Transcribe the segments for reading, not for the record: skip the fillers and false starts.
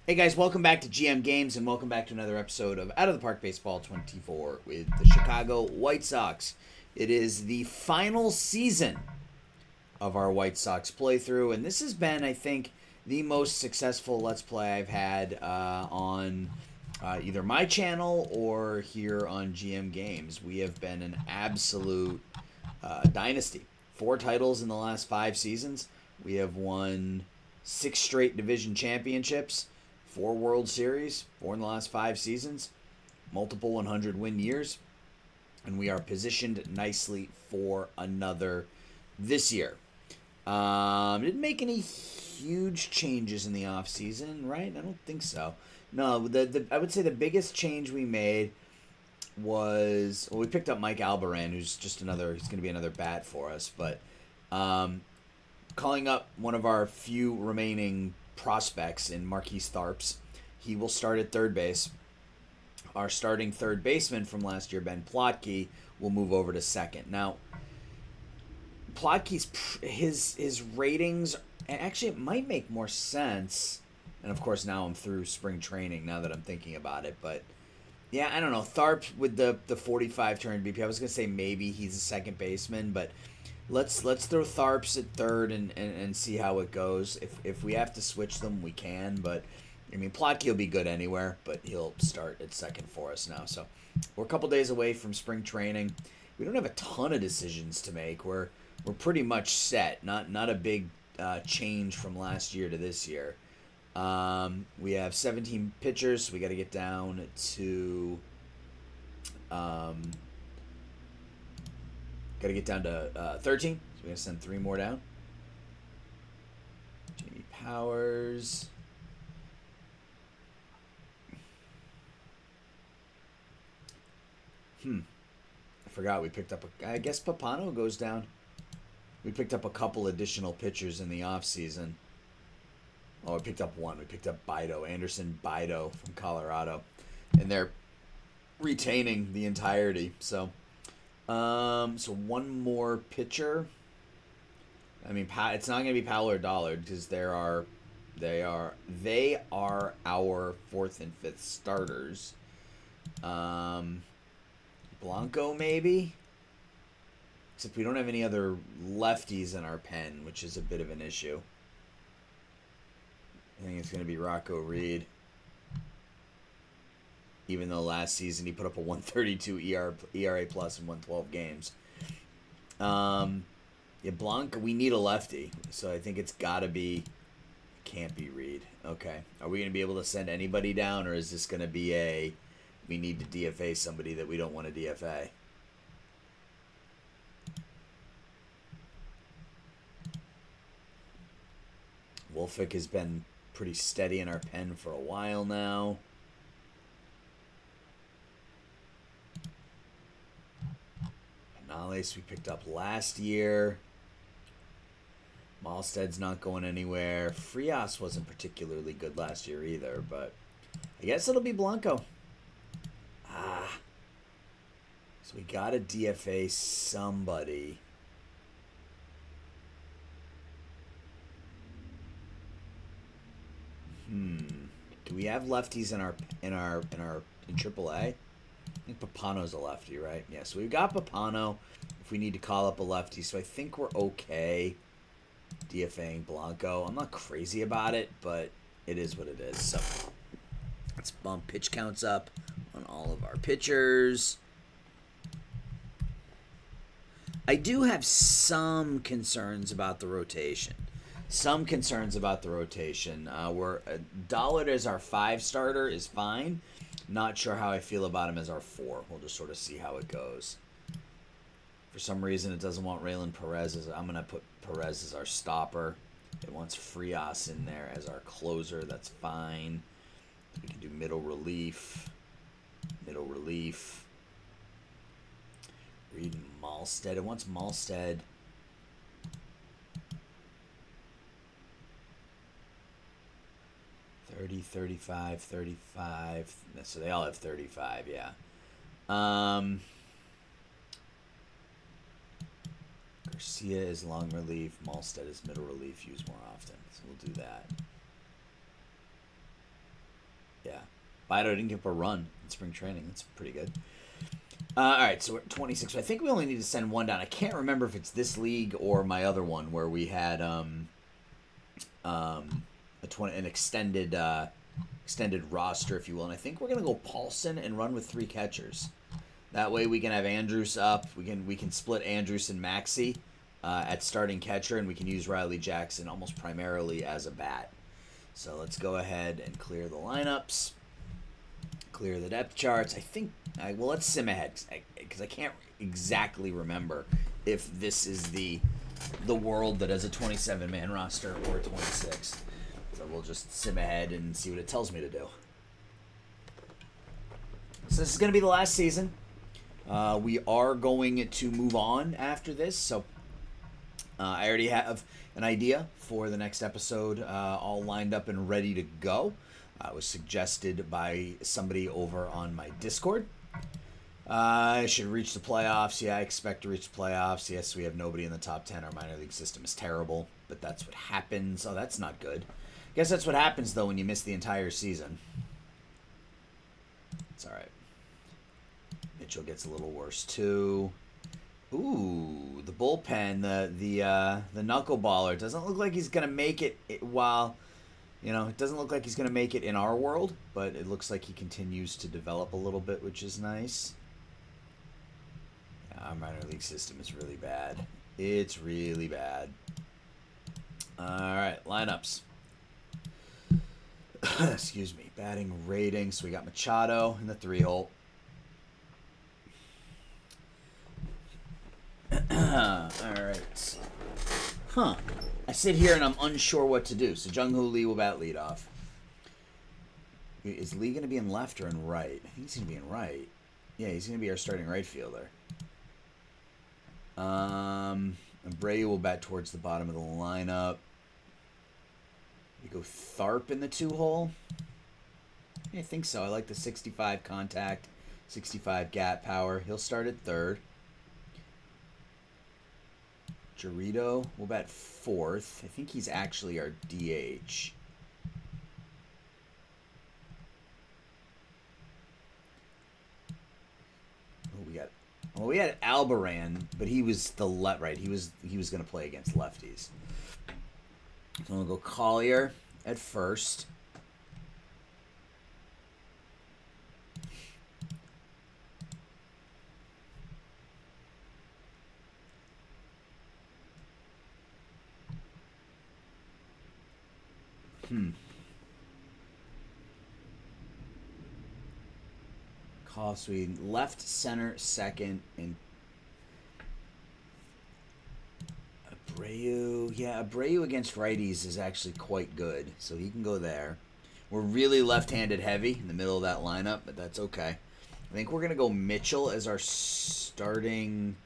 Hey guys, welcome back to GM Games and welcome back to another episode of Out of the Park Baseball 24 with the Chicago White Sox. It is the final season of our White Sox playthrough, and this has been, I think, the most successful Let's Play I've had on either my channel or here on GM Games. We have been an absolute dynasty. 4 titles in the last 5 seasons. We have won 6 straight division championships. 4 World Series, 4 in the last 5 seasons, multiple 100-win years, and we are positioned nicely for another this year. Didn't make any huge changes in the offseason, right? I don't think so. No, I would say the biggest change we made was, well, we picked up Mike Albaran, who's just he's going to be another bat for us, but calling up one of our few remaining prospects in Marquise Tharps. He will start at third base. Our starting third baseman from last year, Ben Plotke, will move over to second. Now, Plotke's his ratings, and actually it might make more sense. And of course now I'm through spring training now that I'm thinking about it, but yeah, I don't know. Tharp with the 45 turn BP. I was gonna say maybe he's a second baseman, but let's throw Tharps at third and see how it goes. If we have to switch them, we can. But I mean, Plotke will be good anywhere, but he'll start at second for us now. So we're a couple days away from spring training. We don't have a ton of decisions to make. We're pretty much set. Not a big change from last year to this year. We have 17 pitchers. So we got to get down to. Got to get down to 13. So we're going to send 3 more down. Jamie Powers. I forgot we picked up I guess Papano goes down. We picked up a couple additional pitchers in the offseason. Oh, we picked up one. We picked up Anderson Bido from Colorado. And they're retaining the entirety. So one more pitcher. I mean, it's not going to be Powell or Dollard because they are our 4th and 5th starters. Blanco maybe, except we don't have any other lefties in our pen, which is a bit of an issue. I think it's going to be Rocco Reed. Even though last season he put up a 132 ERA plus in 112 games. Yeah, Blanco, we need a lefty. So I think it's got to be... Can't be Reed. Okay. Are we going to be able to send anybody down, or is this going to be we need to DFA somebody that we don't want to DFA? Wolfick has been pretty steady in our pen for a while now. Canales we picked up last year. Malstead's not going anywhere. Frias wasn't particularly good last year either, but I guess it'll be Blanco. So we got to DFA somebody. Do we have lefties in AAA? I think Papano's a lefty, right? Yeah, so we've got Papano if we need to call up a lefty. So I think we're okay DFAing Blanco. I'm not crazy about it, but it is what it is. So let's bump pitch counts up on all of our pitchers. I do have some concerns about the rotation. Dollard as our 5 starter is fine. Not sure how I feel about him as our 4. We'll just sort of see how it goes. For some reason, it doesn't want Raylan Perez. I'm going to put Perez as our stopper. It wants Frias in there as our closer. That's fine. We can do middle relief. Reed and Malstead. It wants Malstead. $30, $35, $35. So they all have 35, yeah. Garcia is long relief. Malstead is middle relief. Used more often. So we'll do that. Yeah. Bido didn't give up a run in spring training. That's pretty good. All right, so we're at 26. So I think we only need to send one down. I can't remember if it's this league or my other one where we had an extended roster, if you will. And I think we're gonna go Paulson and run with 3 catchers. That way we can have Andrews up. We can split Andrews and Maxey at starting catcher, and we can use Riley Jackson almost primarily as a bat. So let's go ahead and clear the lineups, clear the depth charts. I think well, let's sim ahead because I can't exactly remember if this is the world that has a 27-man roster or a 26. So we'll just sim ahead and see what it tells me to do. So this is going to be the last season. We are going to move on after this. So I already have an idea for the next episode all lined up and ready to go. It was suggested by somebody over on my Discord. I should reach the playoffs. Yeah, I expect to reach the playoffs. Yes, we have nobody in the top 10. Our minor league system is terrible, but that's what happens. Oh, that's not good. Guess that's what happens, though, when you miss the entire season. It's all right. Mitchell gets a little worse, too. Ooh, the bullpen, the knuckleballer. Doesn't look like he's going to make it while... You know, it doesn't look like he's going to make it in our world, but it looks like he continues to develop a little bit, which is nice. Yeah, our minor league system is really bad. It's really bad. All right, lineups. Excuse me. Batting rating. So we got Machado in the 3-hole. All right. Huh. I sit here and I'm unsure what to do. So Jung-Hoo Lee will bat leadoff. Is Lee going to be in left or in right? I think he's going to be in right. Yeah, he's going to be our starting right fielder. Abreu will bat towards the bottom of the lineup. We go Tharp in the 2-hole. Yeah, I think so. I like the 65 contact, 65 gap power. He'll start at third. Jarito will bat 4th. I think he's actually our DH. We had Albaran, but he was the left, right? He was going to play against lefties. So we'll go Collier at first. Sweden, left, center, second, and Abreu. Yeah, Abreu against righties is actually quite good, so he can go there. We're really left-handed heavy in the middle of that lineup, but that's okay. I think we're going to go Mitchell as our starting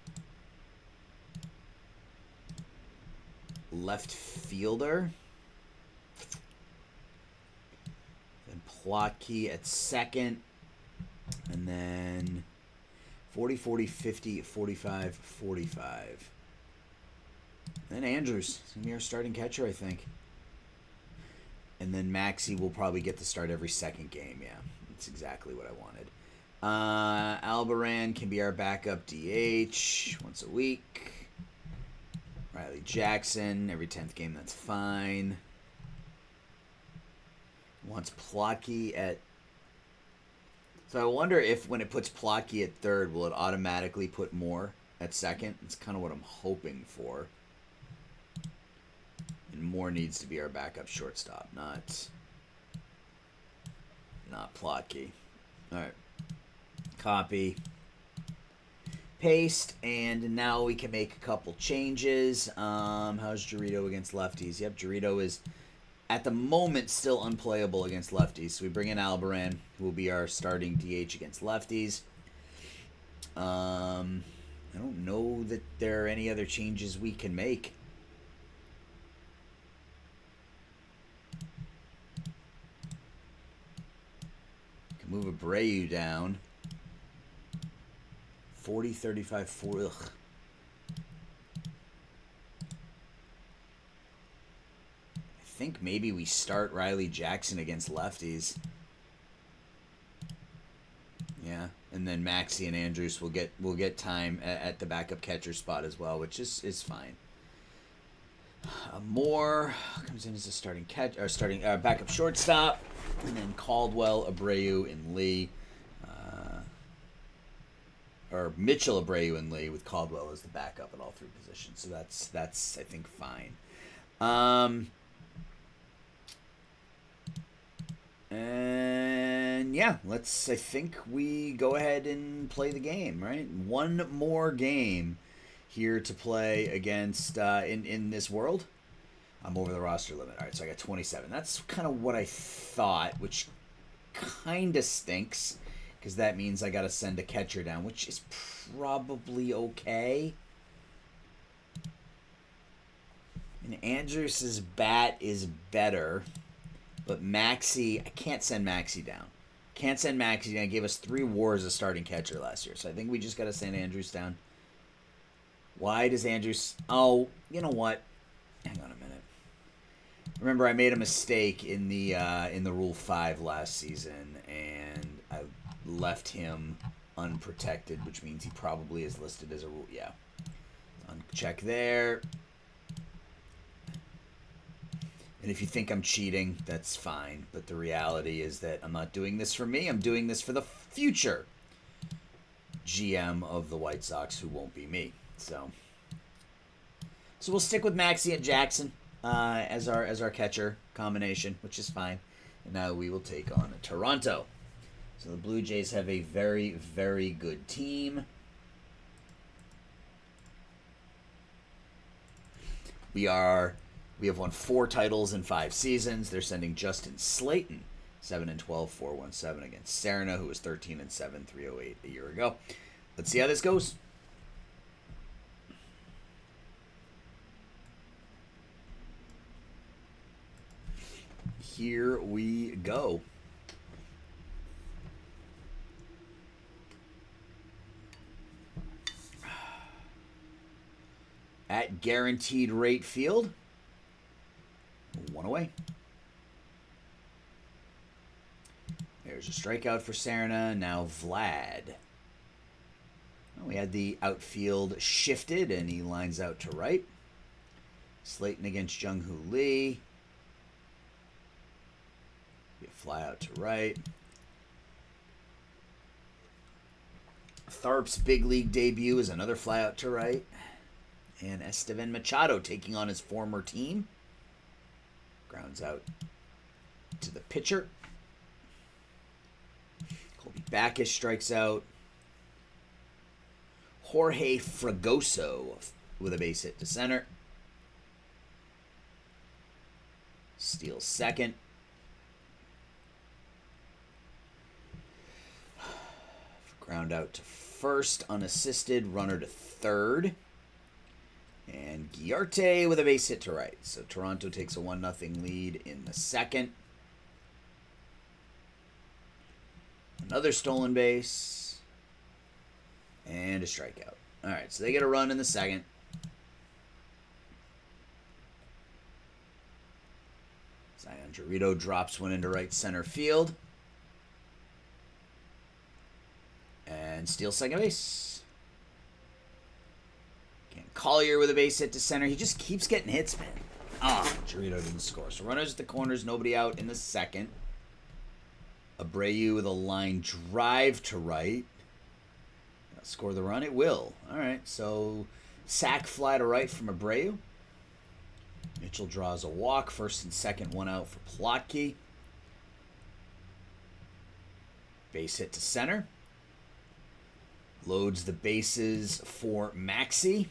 left fielder. Then Plotke at second. And then 40, 40, 50, 45, 45. And then Andrews is going to be our starting catcher, I think. And then Maxey will probably get to start every second game. Yeah, that's exactly what I wanted. Albaran can be our backup DH once a week. Riley Jackson, every 10th game, that's fine. Wants Plotke at... So I wonder if when it puts Plotke at third, will it automatically put Moore at second? It's kind of what I'm hoping for. And Moore needs to be our backup shortstop, not Plotke. All right. Copy. Paste, and now we can make a couple changes. How's Jarito against lefties? Yep, Jarito is... at the moment, still unplayable against lefties. So we bring in Albaran, who will be our starting DH against lefties. I don't know that there are any other changes we can make. Can move Abreu down. 40, 35, 4. Ugh. I think maybe we start Riley Jackson against lefties. Yeah, and then Maxey and Andrews will get time at the backup catcher spot as well, which is fine. Moore comes in as a starting backup shortstop, and then Caldwell, Abreu, and Lee, or Mitchell, Abreu, and Lee with Caldwell as the backup at all three positions. So that's I think fine. And yeah, I think we go ahead and play the game, right? One more game here to play against in this world. I'm over the roster limit. All right, so I got 27. That's kind of what I thought, which kind of stinks because that means I got to send a catcher down, which is probably okay. And Andrews' bat is better, but Maxey, I can't send Maxey down. Can't send Maxey down. He gave us 3 WAR as a starting catcher last year, so I think we just got to send Andrews down. Why does Andrews... Oh, you know what? Hang on a minute. Remember, I made a mistake in the Rule 5 last season, and I left him unprotected, which means he probably is listed as a rule. Yeah. Uncheck there. And if you think I'm cheating, that's fine. But the reality is that I'm not doing this for me. I'm doing this for the future GM of the White Sox, who won't be me. So we'll stick with Maxey and Jackson as our catcher combination, which is fine. And now we will take on Toronto. So the Blue Jays have a very, very good team. We have won 4 titles in 5 seasons. They're sending Justin Slayton, 7-12, 417 against Serna, who was 13-7, 308 a year ago. Let's see how this goes. Here we go. At Guaranteed Rate Field. 1 away. There's a strikeout for Serna. Now Vlad. Well, we had the outfield shifted, and he lines out to right. Slayton against Jung-Hoo Lee. Be a fly out to right. Tharp's big league debut is another fly out to right. And Estevan Machado taking on his former team. Grounds out to the pitcher. Colby Backus strikes out. Jorge Fragoso with a base hit to center. Steals second. Ground out to first, unassisted. Runner to third. And Guillarte with a base hit to right. So Toronto takes a 1-0 lead in the second. Another stolen base. And a strikeout. All right, so they get a run in the second. Zion Jarrito drops one into right center field. And steals second base. Collier with a base hit to center. He just keeps getting hits, man. Jarrito didn't score. So runners at the corners, nobody out in the second. Abreu with a line drive to right. Score the run? It will. All right, so sac fly to right from Abreu. Mitchell draws a walk. First and second, 1 out for Plotke. Base hit to center. Loads the bases for Maxey,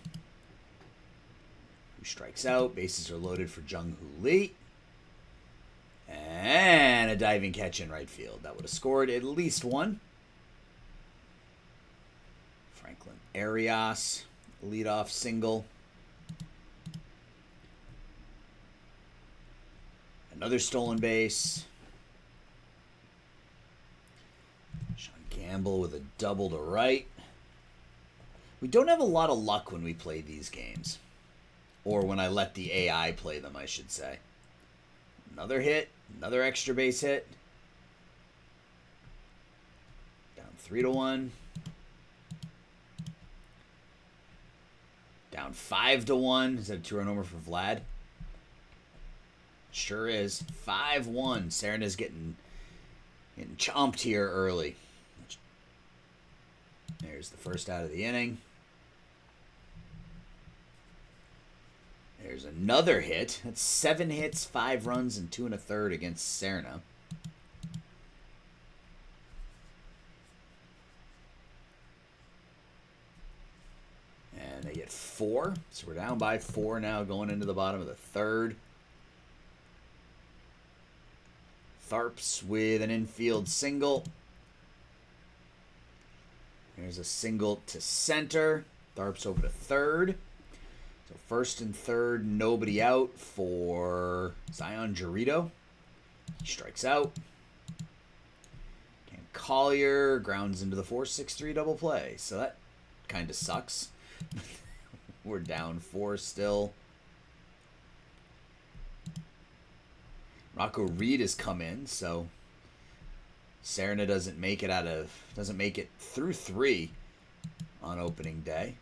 who strikes out. Bases are loaded for Jung-Hoo Lee. And a diving catch in right field. That would have scored at least one. Franklin Arias, leadoff single. Another stolen base. Sean Campbell with a double to right. We don't have a lot of luck when we play these games. Or when I let the AI play them, I should say. Another hit. Another extra base hit. Down 3-1. Down 5-1. Is that a 2-run homer for Vlad? Sure is. 5-1. Serena's getting chomped here early. There's the first out of the inning. There's another hit. That's 7 hits, 5 runs, and 2 1/3 against Serena. And they get 4. So we're down by 4 now going into the bottom of the third. Tharps with an infield single. There's a single to center. Tharps over to third. So first and third, nobody out for Zion Jarito. He strikes out. And Collier grounds into the 4-6-3 double play. So that kind of sucks. We're down 4 still. Rocco Reed has come in, so Serena doesn't make it through 3 on opening day.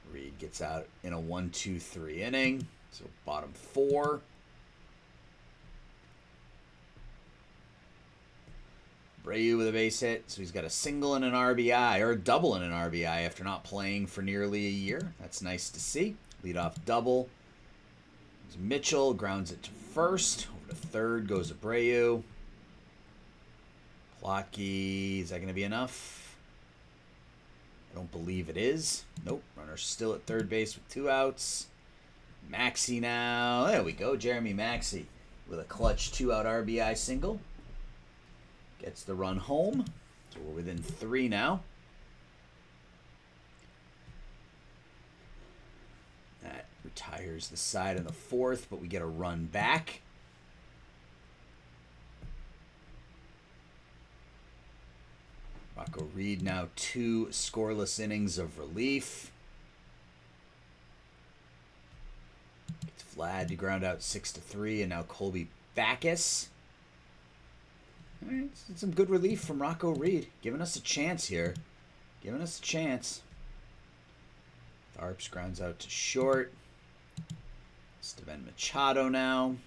Reed gets out in a 1-2-3 inning, so bottom 4. Abreu with a base hit, so he's got a single and an RBI, or a double and an RBI after not playing for nearly a year. That's nice to see. Leadoff double. Mitchell grounds it to first. Over to third goes Abreu. Plotky, is that going to be enough? I don't believe it is. Nope. Runner still at third base with 2 outs. Maxey now. There we go. Jeremy Maxey with a clutch 2-out RBI single. Gets the run home. So we're within 3 now. That retires the side in the 4th, but we get a run back. Rocco Reed now 2 scoreless innings of relief. Gets Vlad to ground out 6-3, and now Colby Backus. All right, some good relief from Rocco Reed, giving us a chance here. Giving us a chance. Tharps grounds out to short. Steven Machado now.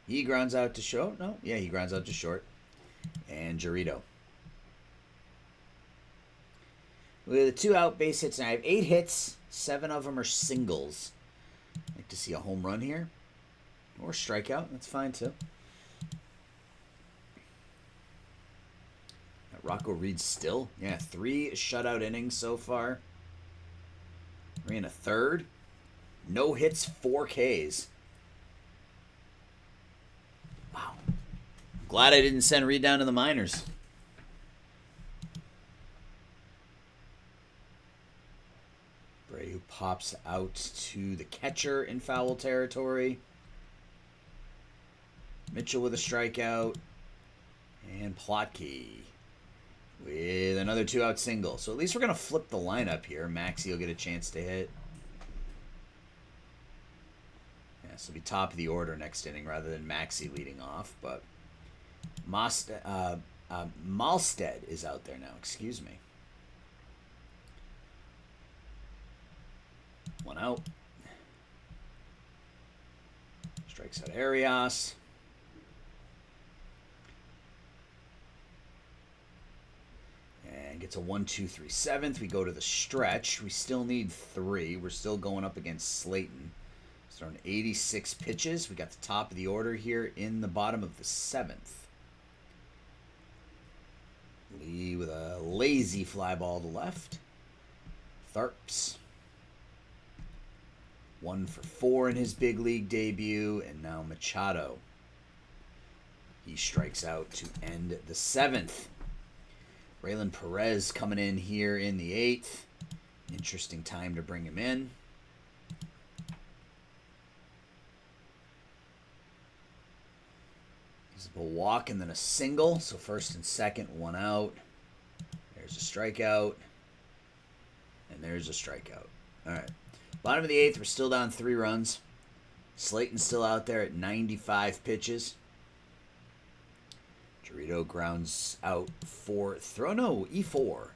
He grounds out to short. No, yeah, he grounds out to short. And Jarito. With the 2-out base hits, and I have 8 hits. 7 of them are singles. I'd like to see a home run here. Or strikeout. That's fine, too. Rocco Reed still. Yeah, 3 shutout innings so far. 3 1/3. No hits, 4 Ks. Wow. Glad I didn't send Reed down to the minors. Abreu pops out to the catcher in foul territory. Mitchell with a strikeout. And Plotky with another 2-out single. So at least we're going to flip the lineup here. Maxey will get a chance to hit. Yeah, so it'll be top of the order next inning rather than Maxey leading off. But Malstead is out there now. Excuse me. 1 out. Strikes out Arias. And gets a 1-2-3 7th. We go to the stretch. We still need 3. We're still going up against Slayton. So on 86 pitches. We got the top of the order here in the bottom of the 7th. Lee with a lazy fly ball to left. Tharps. 1 for 4 in his big league debut. And now Machado. He strikes out to end the 7th. Raylan Perez coming in here in the 8th. Interesting time to bring him in. He's a walk and then a single. So first and second, 1 out. There's a strikeout. And there's a strikeout. All right. Bottom of the 8th, we're still down 3 runs. Slayton's still out there at 95 pitches. Dorito grounds out for throw. No, E4.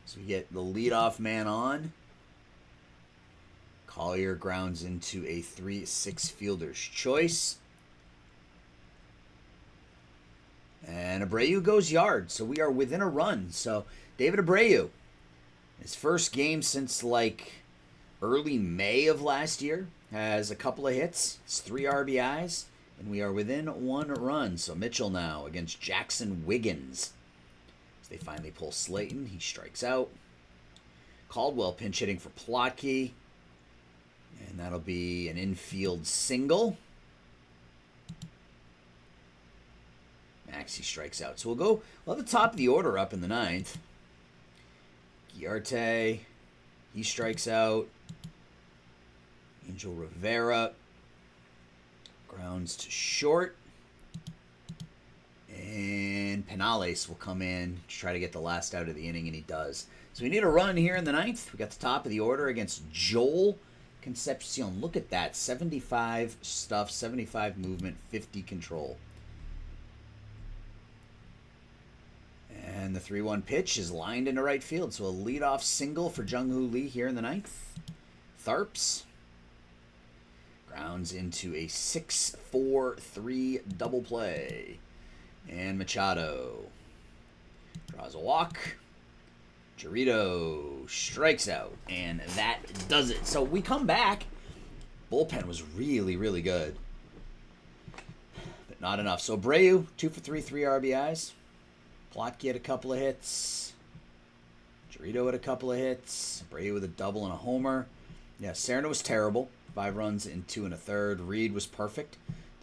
So we get the leadoff man on. Collier grounds into a 3-6 fielder's choice. And Abreu goes yard. So we are within a run. So David Abreu, his first game since like early May of last year, has a couple of hits. It's 3 RBIs. And we are within 1 run. So Mitchell now against Jackson Wiggins. As they finally pull Slayton, he strikes out. Caldwell pinch hitting for Plotke. And that'll be an infield single. Maxey strikes out. So we'll have the top of the order up in the 9th. Guiarte, he strikes out. Angel Rivera grounds to short. And Penales will come in to try to get the last out of the inning, and he does. So we need a run here in the 9th. We got the top of the order against Joel Concepcion. Look at that. 75 stuff, 75 movement, 50 control. And the 3-1 pitch is lined into right field. So a leadoff single for Jung-Hoo Lee here in the 9th. Tharps grounds into a 6-4-3 double play. And Machado draws a walk. Chirito strikes out. And that does it. So we come back. Bullpen was really, really good. But not enough. So Abreu, 2 for 3, 3 RBIs. Plotke had a couple of hits. Chirito had a couple of hits. Abreu with a double and a homer. Yeah, Serna was terrible. 5 runs in 2 1/3. Reed was perfect.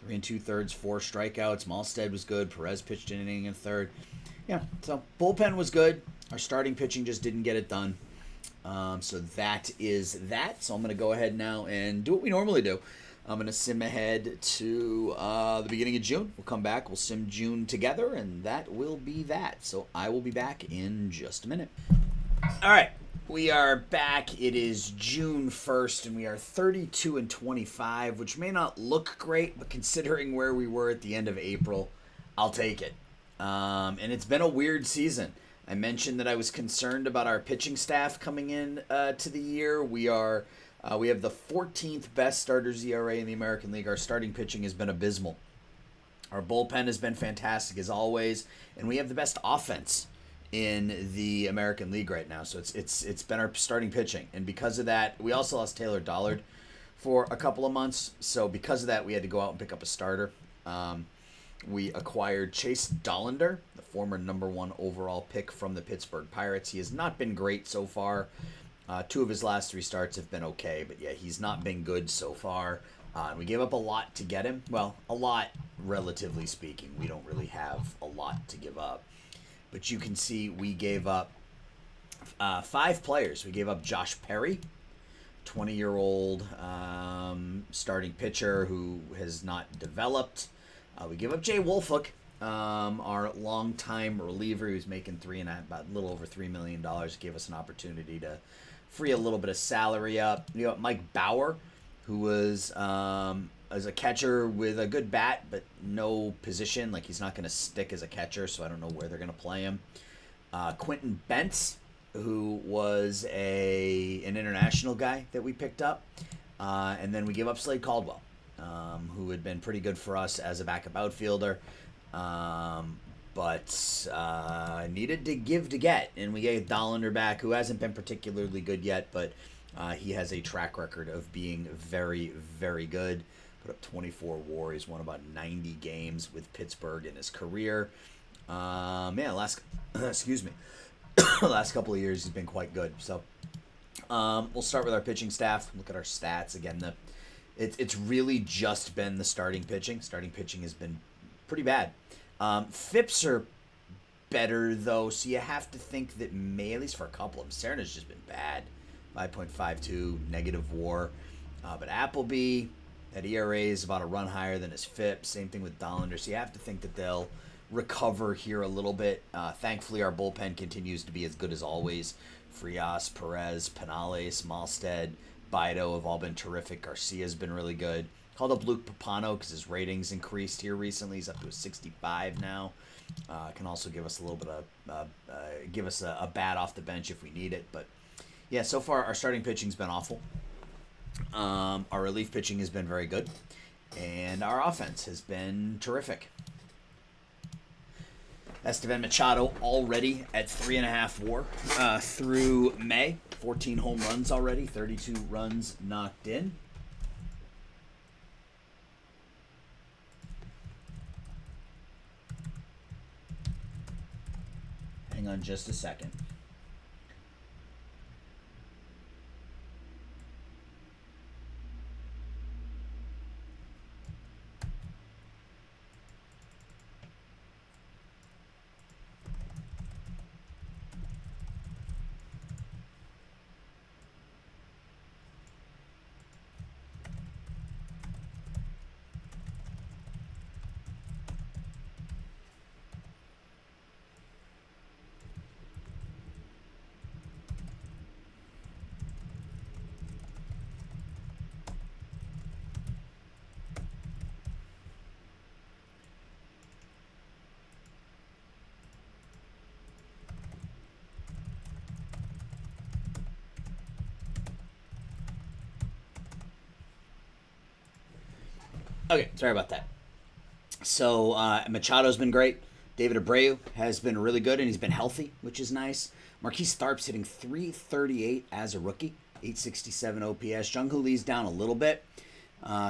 3 2/3, 4 strikeouts. Malstead was good. Perez pitched an inning and a third. Yeah, so bullpen was good. Our starting pitching just didn't get it done. So that is that. So I'm going to go ahead now and do what we normally do. I'm going to sim ahead to the beginning of June. We'll come back. We'll sim June together, and that will be that. So I will be back in just a minute. All right. We are back. It is June 1st, and we are 32-25, which may not look great, but considering where we were at the end of April, I'll take it. And it's been a weird season. I mentioned that I was concerned about our pitching staff coming in to the year. We have the 14th best starters ERA in the American League. Our starting pitching has been abysmal. Our bullpen has been fantastic as always, and we have the best offense in the American League right now. So it's been our starting pitching, and because of that, we also lost Taylor Dollard for a couple of months. So because of that, we had to go out and pick up a starter. We acquired Chase Dollander, the former number 1 overall pick from the Pittsburgh Pirates. He has not been great so far. 2 of his last 3 starts have been okay, but yeah, he's not been good so far. We gave up a lot to get him. Well, a lot, relatively speaking. We don't really have a lot to give up. But you can see we gave up 5 players. We gave up Josh Perry, 20-year-old starting pitcher who has not developed. We gave up Jay Wolfhook, our longtime reliever who's making about a little over $3 million. Gave us an opportunity to free a little bit of salary up. We got Mike Bauer, who was as a catcher with a good bat, but no position. Like, he's not going to stick as a catcher, so I don't know where they're going to play him. Quentin Bentz, who was an international guy that we picked up. And then we gave up Slade Caldwell, who had been pretty good for us as a backup outfielder. But needed to give to get. And we gave Dollander back, who hasn't been particularly good yet, but he has a track record of being very, very good. Put up 24 WAR. He's won about 90 games with Pittsburgh in his career. Excuse me. Last couple of years, he's been quite good. So we'll start with our pitching staff. Look at our stats. Again, it's really just been the starting pitching. Starting pitching has been pretty bad. FIPS are better, though, so you have to think that at least for a couple of them, Serna's just been bad. 5.52, negative WAR. But Appleby, that ERA is about a run higher than his FIP. Same thing with Dollander, so you have to think that they'll recover here a little bit. Thankfully, our bullpen continues to be as good as always. Frias, Perez, Penales, Malstead, Bido have all been terrific. Garcia's been really good. Called up Luke Papano because his ratings increased here recently. He's up to a 65 now. Can also give us a little bit of give us a bat off the bench if we need it. But yeah, so far our starting pitching's been awful. Our relief pitching has been very good, and our offense has been terrific. Esteban Machado already at 3.5 WAR through May. 14 home runs already, 32 runs knocked in. Hang on just a second. Okay, sorry about that. So Machado's been great. David Abreu has been really good, and he's been healthy, which is nice. Marquise Tharp's hitting .338 as a rookie, 867 OPS. Jung Hoo Lee's down a little bit,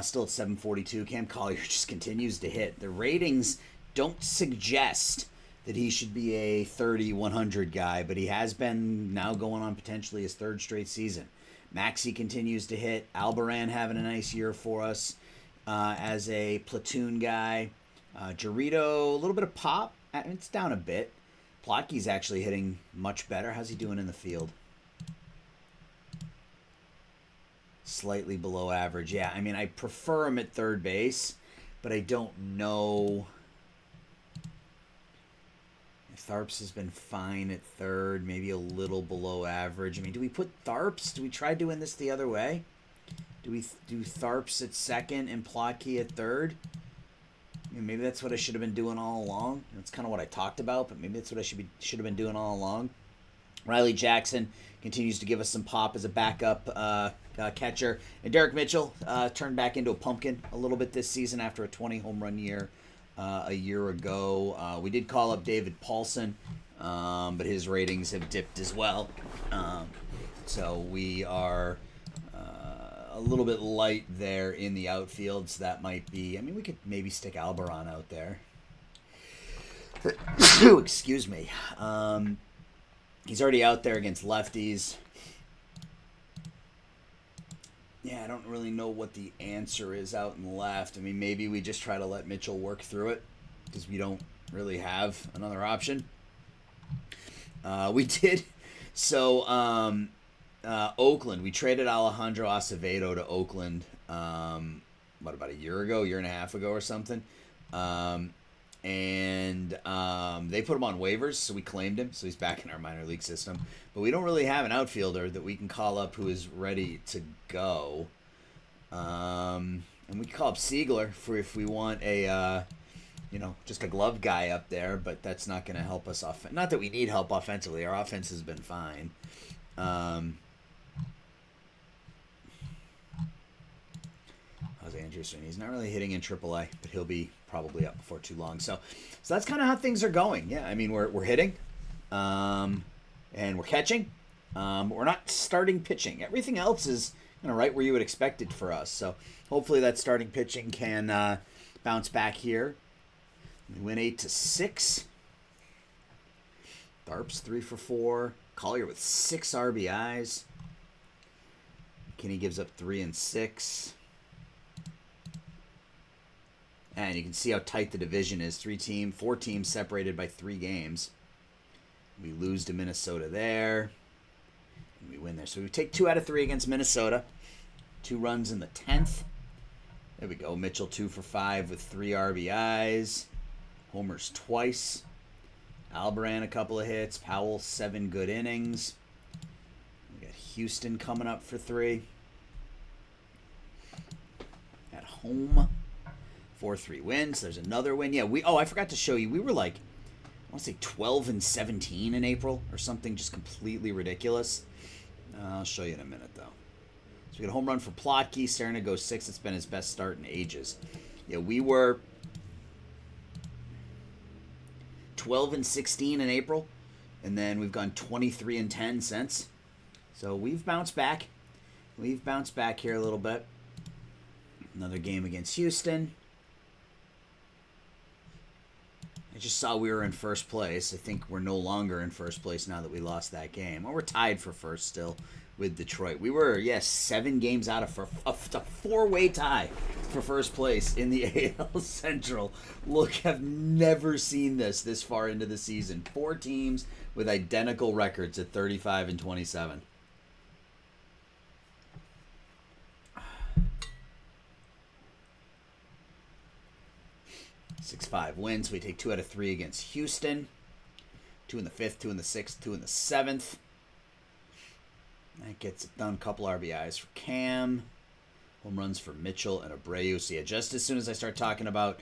still at 742. Cam Collier just continues to hit. The ratings don't suggest that he should be a 30-100 guy, but he has been now going on potentially his third straight season. Maxey continues to hit. Albaran having a nice year for us. As a platoon guy. Jarrito, a little bit of pop. It's down a bit. Plotky's actually hitting much better. How's he doing in the field? Slightly below average. Yeah, I mean, I prefer him at third base, but I don't know. Tharps has been fine at third, maybe a little below average. I mean, do we put Tharps? Do we try doing this the other way? Do we do Tharps at second and Plotky at third? I mean, maybe that's what I should have been doing all along. That's kind of what I talked about, but maybe that's what I should have been doing all along. Riley Jackson continues to give us some pop as a backup catcher. And Derek Mitchell turned back into a pumpkin a little bit this season after a 20 home run year a year ago. We did call up David Paulson, but his ratings have dipped as well. So we are a little bit light there in the outfield, so that might be... I mean, we could maybe stick Albaran out there. Excuse me. He's already out there against lefties. Yeah, I don't really know what the answer is out in left. I mean, maybe we just try to let Mitchell work through it because we don't really have another option. We did... So, Oakland, we traded Alejandro Acevedo to Oakland, about a year and a half ago or something. And they put him on waivers, so we claimed him, so he's back in our minor league system. But we don't really have an outfielder that we can call up who is ready to go. And we can call up Siegler if we want a, just a glove guy up there, but that's not going to help us off. Not that we need help offensively. Our offense has been fine. How's Andrew Sweeney? He's not really hitting in AAA, but he'll be probably up before too long. So that's kind of how things are going. Yeah, I mean, we're hitting, and we're catching. We're not starting pitching. Everything else is kind of right where you would expect it for us. So hopefully that starting pitching can bounce back here. We win 8-6. Tharps 3 for 4. Collier with 6 RBIs. Kinney gives up 3 and 6. And you can see how tight the division is. 4 teams separated by 3 games. We lose to Minnesota there. And we win there. So we take 2 out of 3 against Minnesota. 2 runs in the 10th. There we go. Mitchell 2 for 5 with 3 RBIs. Homers twice. Albaran a couple of hits. Powell 7 good innings. We got Houston coming up for 3. At home. 4-3 wins. There's another win. Yeah, I forgot to show you. We were like, I want to say 12-17 in April or something just completely ridiculous. I'll show you in a minute, though. So we got a home run for Plotke. Serna goes 6. It's been his best start in ages. Yeah, we were 12-16 in April, and then we've gone 23-10 since. So we've bounced back. We've bounced back here a little bit. Another game against Houston. I just saw we were in first place. I think we're no longer in first place now that we lost that game. Well, we're tied for first still with Detroit. We were, 7 games out of a 4-way tie for first place in the AL Central. Look, I've never seen this far into the season. 4 teams with identical records at 35-27. 6-5 wins. We take 2 out of 3 against Houston. 2 in the 5th, 2 in the 6th, 2 in the 7th. That gets it done. Couple RBIs for Cam. Home runs for Mitchell and Abreu. So yeah, just as soon as I start talking about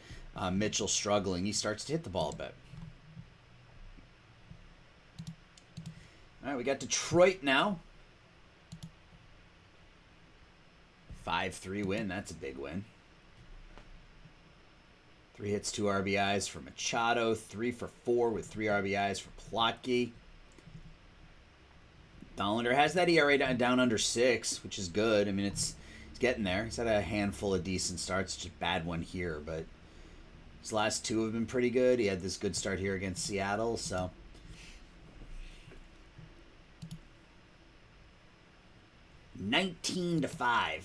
Mitchell struggling, he starts to hit the ball a bit. All right, we got Detroit now. 5-3 win. That's a big win. 3 hits, 2 RBIs for Machado. 3 for 4 with 3 RBIs for Plotke. Dollander has that ERA down under 6, which is good. I mean, it's getting there. He's had a handful of decent starts. Just a bad one here, but his last 2 have been pretty good. He had this good start here against Seattle, so 19-5.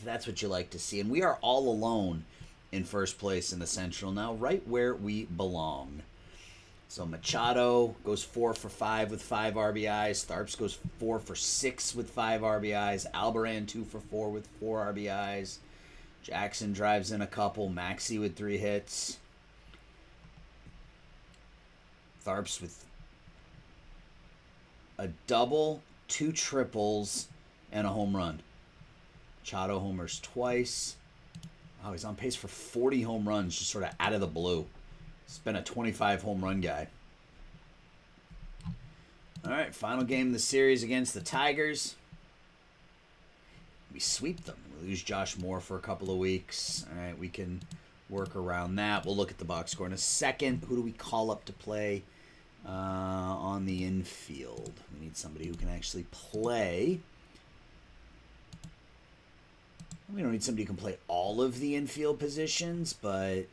That's what you like to see. And we are all alone in first place in the Central now, right where we belong. So Machado goes 4 for 5 with 5 RBIs. Tharps goes 4 for 6 with 5 RBIs. Albaran 2 for 4 with 4 RBIs. Jackson drives in a couple. Maxey with 3 hits. Tharps with a double, 2 triples, and a home run. Machado homers twice. Oh, he's on pace for 40 home runs just sort of out of the blue. He's been a 25 home run guy. All right, final game of the series against the Tigers. We sweep them. We lose Josh Moore for a couple of weeks. All right, we can work around that. We'll look at the box score in a second. Who do we call up to play on the infield? We need somebody who can actually play. We don't need somebody who can play all of the infield positions, but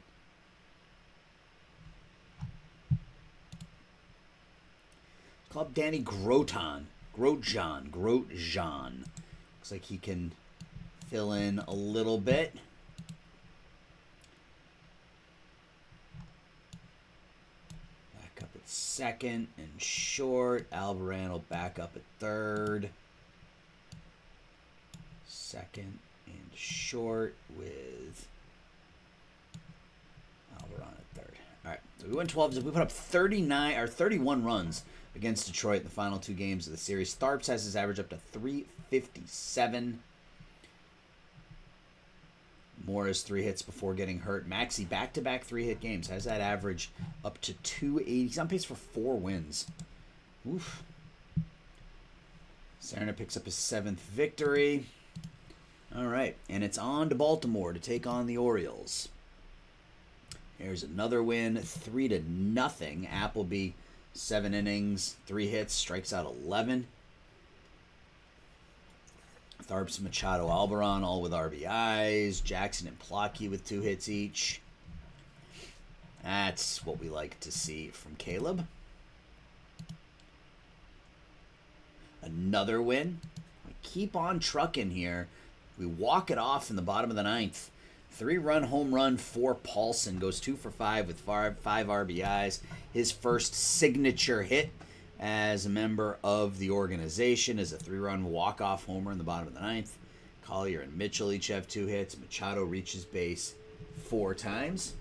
call up Danny Grosjean. Looks like he can fill in a little bit. Back up at second and short. Alvaran will back up at third. Second and short with Alvaran at third. All right, so we went 12. We put up 31 runs against Detroit in the final 2 games of the series. Tharps has his average up to 357. Moore has 3 hits before getting hurt. Maxey, back-to-back 3-hit games, has that average up to 280. He's on pace for 4 wins. Oof. Serna picks up his 7th victory. All right, and it's on to Baltimore to take on the Orioles. Here's another win, 3-0. Appleby, 7 innings, 3 hits, strikes out 11. Tharps, Machado, Alvaran, all with RBIs. Jackson and Plotke with 2 hits each. That's what we like to see from Caleb. Another win. We keep on trucking here. We walk it off in the bottom of the 9th. 3-run home run for Paulson. Goes 2 for 5 with 5 RBIs. His first signature hit as a member of the organization is a 3-run walk-off homer in the bottom of the 9th. Collier and Mitchell each have 2 hits. Machado reaches base 4 times.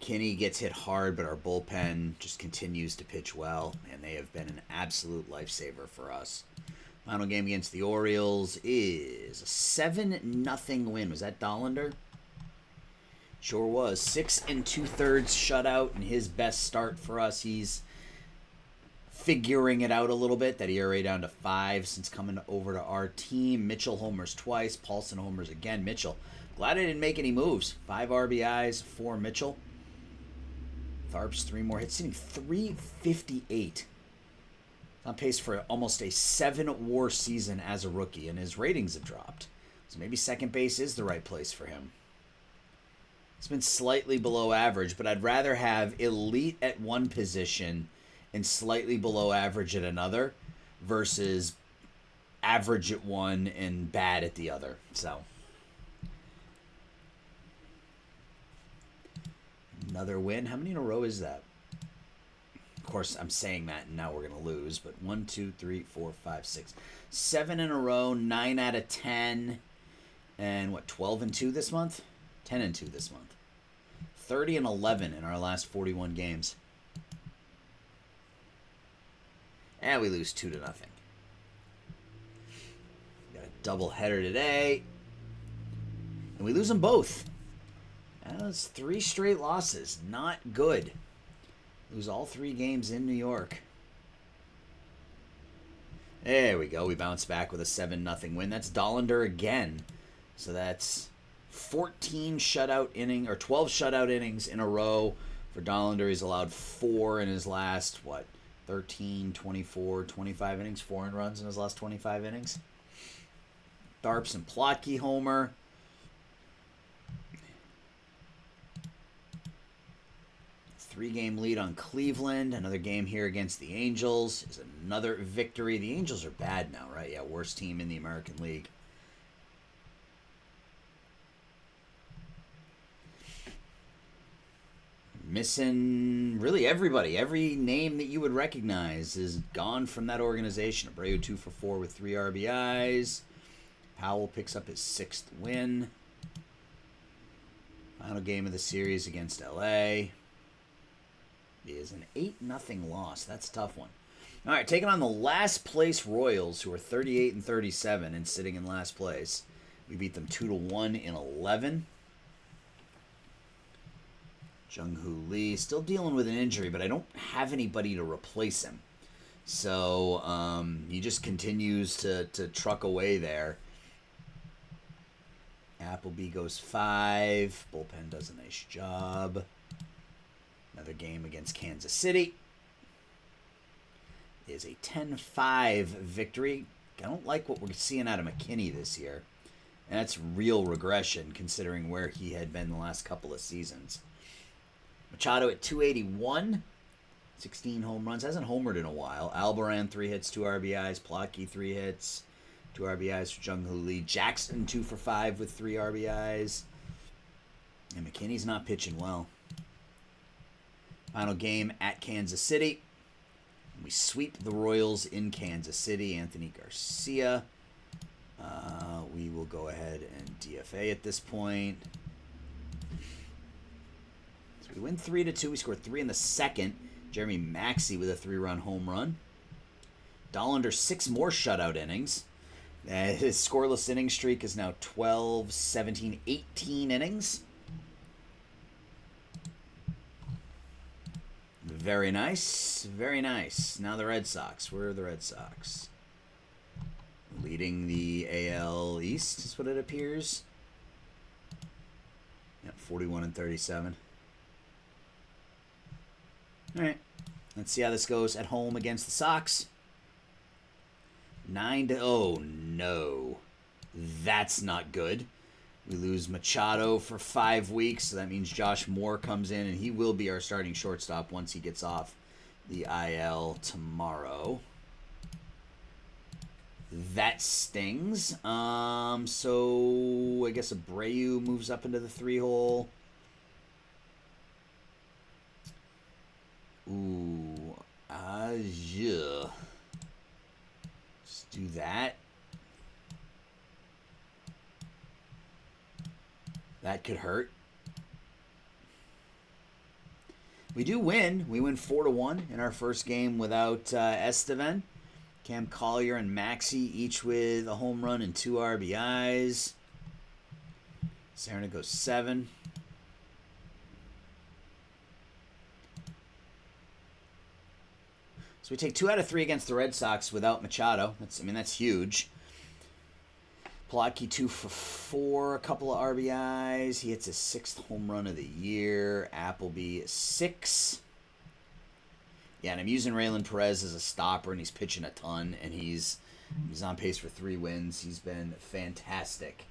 McKinney gets hit hard, but our bullpen just continues to pitch well, and they have been an absolute lifesaver for us. Final game against the Orioles is a 7-0 win. Was that Dollander? Sure was. 6 2/3 shutout and his best start for us. He's figuring it out a little bit. That ERA down to 5 since coming over to our team. Mitchell homers twice. Paulson homers again. Mitchell, glad I didn't make any moves. 5 RBIs for Mitchell. Tharp's 3 more hits, hitting .358. On pace for almost a 7-WAR season as a rookie, and his ratings have dropped. So maybe second base is the right place for him. It's been slightly below average, but I'd rather have elite at one position and slightly below average at another versus average at one and bad at the other. So another win. How many in a row is that? Of course, I'm saying that, and now we're going to lose. But 1, 2, 3, 4, 5, 6, 7 in a row, 9 out of 10. And what, 12 2 this month? 10 2 this month. 30 11 in our last 41 games. And we lose 2-0. Got a double header today. And we lose them both. That's 3 straight losses. Not good. Lose all 3 games in New York. There we go. We bounce back with a 7-0 win. That's Dollander again. So that's 14 shutout inning or 12 shutout innings in a row for Dollander. He's allowed 4 in his last 13, 24, 25 innings, 4 earned runs in his last 25 innings. Tharps and Plotke homer. Three-game lead on Cleveland. Another game here against the Angels is another victory. The Angels are bad now, right? Yeah, worst team in the American League. Missing really everybody. Every name that you would recognize is gone from that organization. Abreu 2 for 4 with 3 RBIs. Powell picks up his 6th win. Final game of the series against LA is an 8-0 loss. That's a tough one. All right, taking on the last place Royals, who are 38 37 and sitting in last place. We beat them 2-1 in 11. Jung-Hoo Lee still dealing with an injury, but I don't have anybody to replace him. So he just continues to truck away there. Appleby goes 5. Bullpen does a nice job. Another game against Kansas City is a 10-5 victory. I don't like what we're seeing out of McKinney this year. And that's real regression considering where he had been the last couple of seasons. Machado at 281, 16 home runs. Hasn't homered in a while. Albaran 3 hits, 2 RBIs. Plotke 3 hits, 2 RBIs for Jung-Hoo Lee. Jackson 2 for 5 with 3 RBIs. And McKinney's not pitching well. Final game at Kansas City. We sweep the Royals in Kansas City. Anthony Garcia. We will go ahead and DFA at this point. So we win 3-2. We scored 3 in the second. Jeremy Maxey with a 3-run home run. Dollander 6 more shutout innings. His scoreless inning streak is now 12, 17, 18 innings. Very nice. Very nice. Now the Red Sox. Where are the Red Sox? Leading the AL East is what it appears. Yep, 41 37. All right. Let's see how this goes at home against the Sox. 9-0. No. That's not good. We lose Machado for 5 weeks, so that means Josh Moore comes in, and he will be our starting shortstop once he gets off the IL tomorrow. That stings. So I guess Abreu moves up into the 3-hole. Ooh. Yeah. Let's do that. That could hurt. We do win. We win 4-1 in our first game without Estevan. Cam Collier and Maxey each with a home run and 2 RBIs. Serna goes 7. So we take 2 out of 3 against the Red Sox without Machado. That's huge. Plotky 2 for 4, a couple of RBIs. He hits his 6th home run of the year. Appleby 6. Yeah, and I'm using Raylan Perez as a stopper, and he's pitching a ton, and he's on pace for 3 wins. He's been fantastic.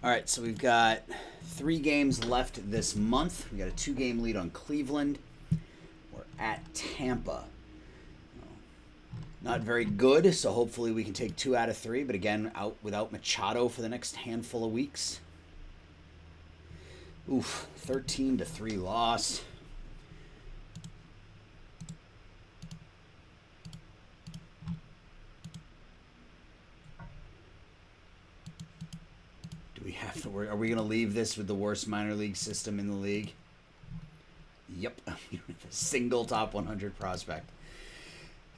All right, so we've got 3 games left this month. We got a 2-game lead on Cleveland. We're at Tampa. Not very good, so hopefully we can take 2 out of 3. But again, out without Machado for the next handful of weeks. Oof, 13-3 loss. Do we have to? Are we going to leave this with the worst minor league system in the league? Yep, single top 100 prospect.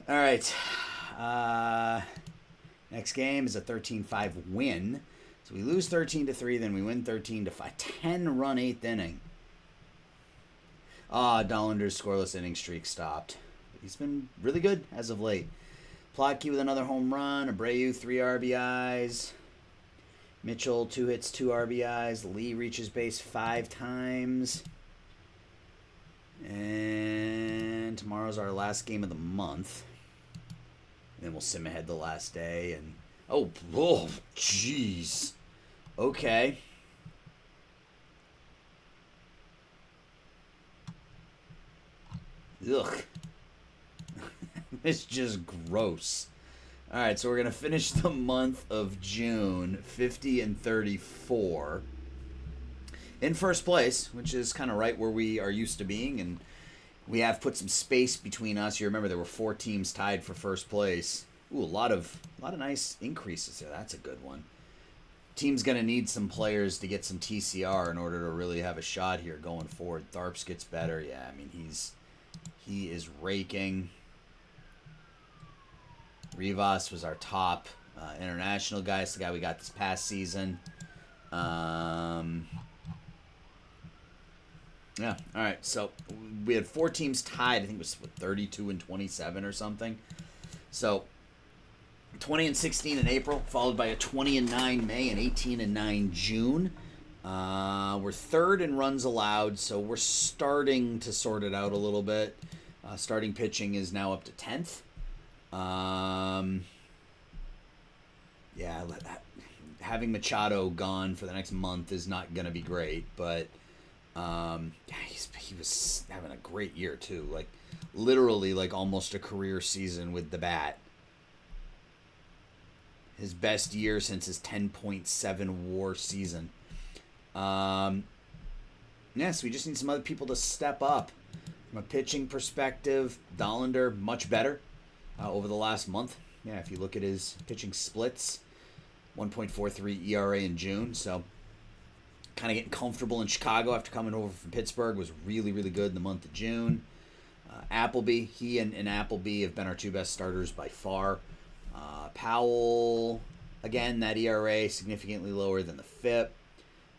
All right. Next game is a 13-5 win. So we lose 13-3, then we win 13-5. 10-run 8th inning. Dollander's scoreless inning streak stopped. He's been really good as of late. Plotky with another home run. Abreu 3 RBIs. Mitchell 2 hits, 2 RBIs. Lee reaches base 5 times. And tomorrow's our last game of the month. And then we'll sim ahead the last day. And jeez. Okay. Ugh. It's just gross. All right, so we're going to finish the month of June 50-34 in first place, which is kind of right where we are used to being, and we have put some space between us. You remember there were 4 teams tied for first place. Ooh, a lot of nice increases there. That's a good one. Team's going to need some players to get some TCR in order to really have a shot here going forward. Tharps gets better. Yeah, I mean, he is raking. Rivas was our top international guy. It's the guy we got this past season. Yeah, all right. So we had 4 teams tied. I think it was 32-27 or something. So 20-16 in April, followed by a 20-9 May and 18-9 June. We're 3rd in runs allowed, so we're starting to sort it out a little bit. Starting pitching is now up to 10th. Yeah, having Machado gone for the next month is not going to be great, but he was having a great year too. Like literally like almost a career season with the bat. His best year since his 10.7 WAR season. Yes, we just need some other people to step up. From a pitching perspective, Dollander much better over the last month. Yeah, if you look at his pitching splits, 1.43 ERA in June. So kind of getting comfortable in Chicago after coming over from Pittsburgh. Was really, really good in the month of June. Appleby, he and Appleby have been our 2 best starters by far. Powell, again, that ERA significantly lower than the FIP.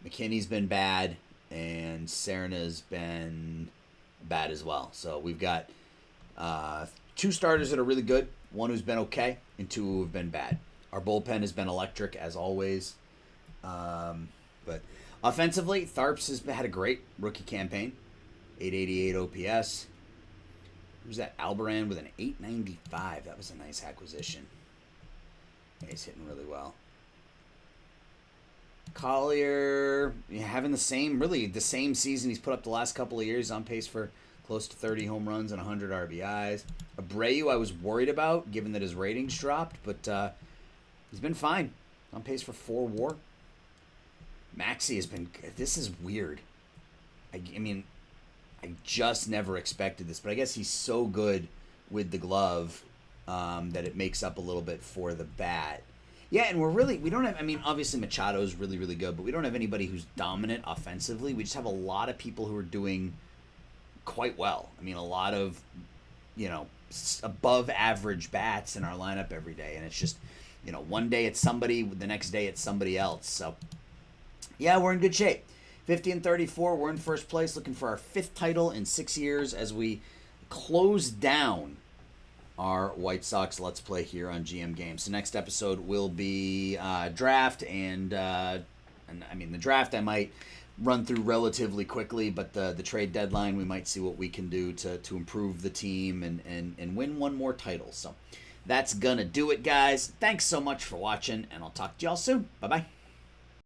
McKinney's been bad, and Serna's been bad as well. So we've got 2 starters that are really good, 1 who's been okay, and 2 who have been bad. Our bullpen has been electric, as always. But offensively, Tharps has had a great rookie campaign. 888 OPS. Who's that? Albaran with an 895. That was a nice acquisition. Yeah, he's hitting really well. Collier having the same season he's put up the last couple of years, on pace for close to 30 home runs and 100 RBIs. Abreu I was worried about given that his ratings dropped, but he's been fine. On pace for 4 WAR. Maxey has been, this is weird. I mean, I just never expected this, but I guess he's so good with the glove that it makes up a little bit for the bat. Yeah, and we don't have, I mean, obviously Machado's really, really good, but we don't have anybody who's dominant offensively. We just have a lot of people who are doing quite well. I mean, a lot of, above average bats in our lineup every day. And it's just, one day it's somebody, the next day it's somebody else. So, yeah, we're in good shape. 50-34, we're in first place, looking for our 5th title in 6 years as we close down our White Sox Let's Play here on GM Games. The next episode will be draft, and I mean, the draft I might run through relatively quickly, but the trade deadline, we might see what we can do to improve the team and win one more title. So that's gonna do it, guys. Thanks so much for watching, and I'll talk to y'all soon. Bye-bye.